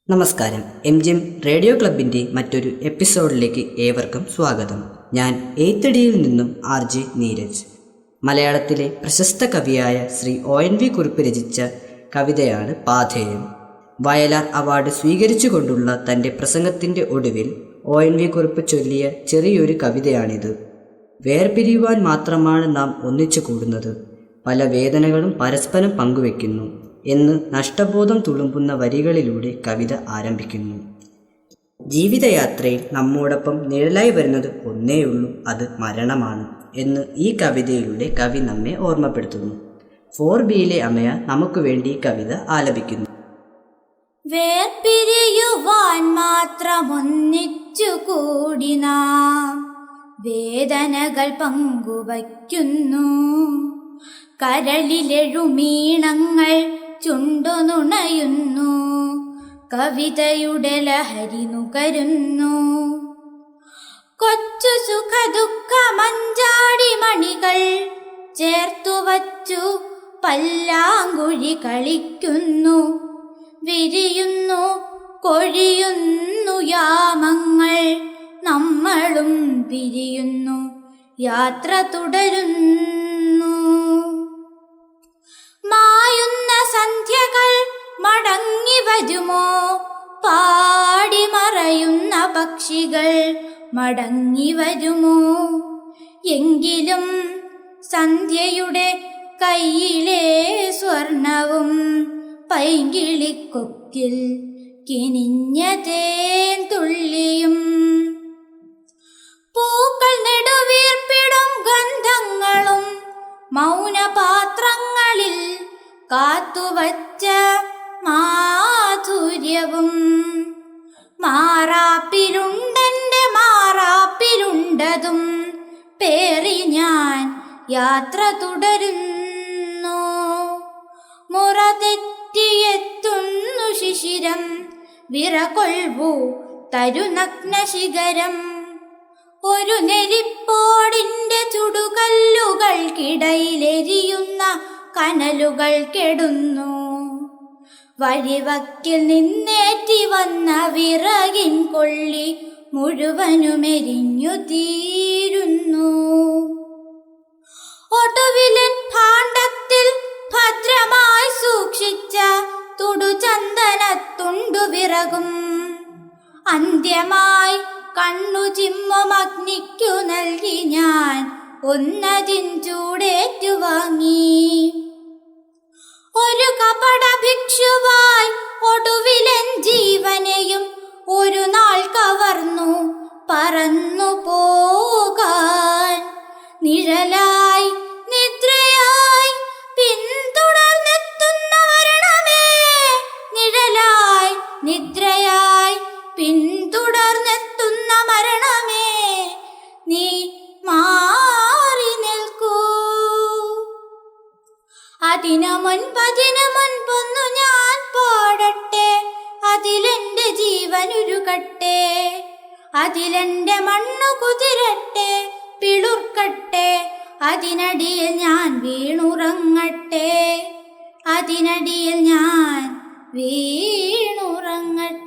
നമസ്കാരം. MGM radio ക്ലബിൻ്റെ മറ്റൊരു എപ്പിസോഡിലേക്ക് ഏവർക്കും സ്വാഗതം. ഞാൻ എയ്ത്തടിയിൽ നിന്നും RJ നീരജ്. മലയാളത്തിലെ പ്രശസ്ത കവിയായ ശ്രീ ONV കുറുപ്പ് രചിച്ച കവിതയാണ് പാഥേയം. വയലാർ അവാർഡ് സ്വീകരിച്ചുകൊണ്ടുള്ള തൻ്റെ പ്രസംഗത്തിൻ്റെ ഒടുവിൽ ONV കുറുപ്പ് ചൊല്ലിയ ചെറിയൊരു കവിതയാണിത്. വേർപിരിയുവാൻ മാത്രമാണ് നാം ഒന്നിച്ചു കൂടുന്നത്, പല വേദനകളും പരസ്പരം പങ്കുവെക്കുന്നു എന്ന് നഷ്ടബോധം തുളുമ്പുന്ന വരികളിലൂടെ കവിത ആരംഭിക്കുന്നു. ജീവിതയാത്രയിൽ നമ്മോടൊപ്പം നിഴലായി വരുന്നത് ഒന്നേയുള്ളൂ, അത് മരണമാണ് എന്ന് ഈ കവിതയിലൂടെ കവി നമ്മെ ഓർമ്മപ്പെടുത്തുന്നു. 4Bയിലെ അമയ നമുക്ക് വേണ്ടി ഈ കവിത ആലപിക്കുന്നു. വേർപിരിയുവാൻ മാത്രമൊന്നിച്ചു കൂടി നാം വേദനകൾ പങ്കുവയ്ക്കുന്നു, കരളിലെഴുമീണങ്ങൾ ചുണ്ടുനുണയുന്നു, കവിതയുടെ ലഹരി നുകരുന്നു. കൊച്ചു സുഖ ദുഃഖ മഞ്ചാടി മണികൾ ചേർത്തുവച്ചു പല്ലാങ്കുഴി കളിക്കുന്നു, വിരിയുന്നു കൊഴിയുന്നു യാമങ്ങൾ, നമ്മളും പിരിയുന്നു, യാത്ര തുടരുന്നു. മായുന്ന സന്ധ്യകൾ മടങ്ങി വരുമോ, പാടി മറയുന്ന പക്ഷികൾ മടങ്ങി വരുമോ, എങ്കിലും സന്ധ്യയുടെ കയ്യിലെ സ്വർണവും പൈങ്കിളിക്കൊക്കിൽ കിനിഞ്ഞ തേൻ തുള്ളിയും, പൂക്കൾ നെടുവീർപ്പിടും ഗന്ധങ്ങളും മൗനപാത്രങ്ങളിൽ കാത്തുവച്ച മാധുര്യവും, മാറാപ്പിലുണ്ടെന്റെ മാറാപ്പിലുണ്ടതും പേറി ഞാൻ യാത്ര തുടരുന്നു. മുറ തെറ്റിയെത്തുന്നു ശിശിരം, വിറകൊൾവു തരുനഗ്ന ശിഖരം, ഒരു നെരിപ്പോടിന്റെ ചുടുകല്ലുകൾക്കിടയിലെരിയുന്ന കനലുകൾ കെടുന്നു, വഴിവക്കിൽ നിന്നേറ്റി വന്ന വിറകിൻ കൊള്ളി മുഴുവനുമെരിഞ്ഞു തീരുന്നു. ഒടുവിലൻ ഭാണ്ഡത്തിൽ ഭദ്രമായി സൂക്ഷിച്ച തുടുചന്ദനത്തുണ്ടു വിറകും അന്ത്യമായി കണ്ണു ചിമ്മും അഗ്നിക്കു നൽകി ഞാൻ ഒന്നതിൻ ചൂടേറ്റുവാങ്ങി. ഒരു കപട ഭിക്ഷുവായി ഒടുവിലൻ ജീവനെയും ഒരു നാൾ കവർന്നു പറന്നു പോകാൻ, നിഴലായി നിദ്രയായി പിന്തുടർന്നെത്തുന്ന മരണമേ, നിഴലായി നിദ്രയായി പിന്തുടർന്നെത്തുന്ന മരണമേ, നീ മാറി നിൽക്കൂ. അതിനു മുൻപൊന്നു ഞാൻ പാടട്ടെ, അതിലെന്റെ ജീവനുരുകട്ടെ, അതിലെന്റെ മണ്ണു കുതിരട്ടെ, പിളുർക്കട്ടെ, അതിനടിയിൽ ഞാൻ വീണുറങ്ങട്ടെ, അതിനടിയിൽ ഞാൻ വീണുറങ്ങട്ടെ.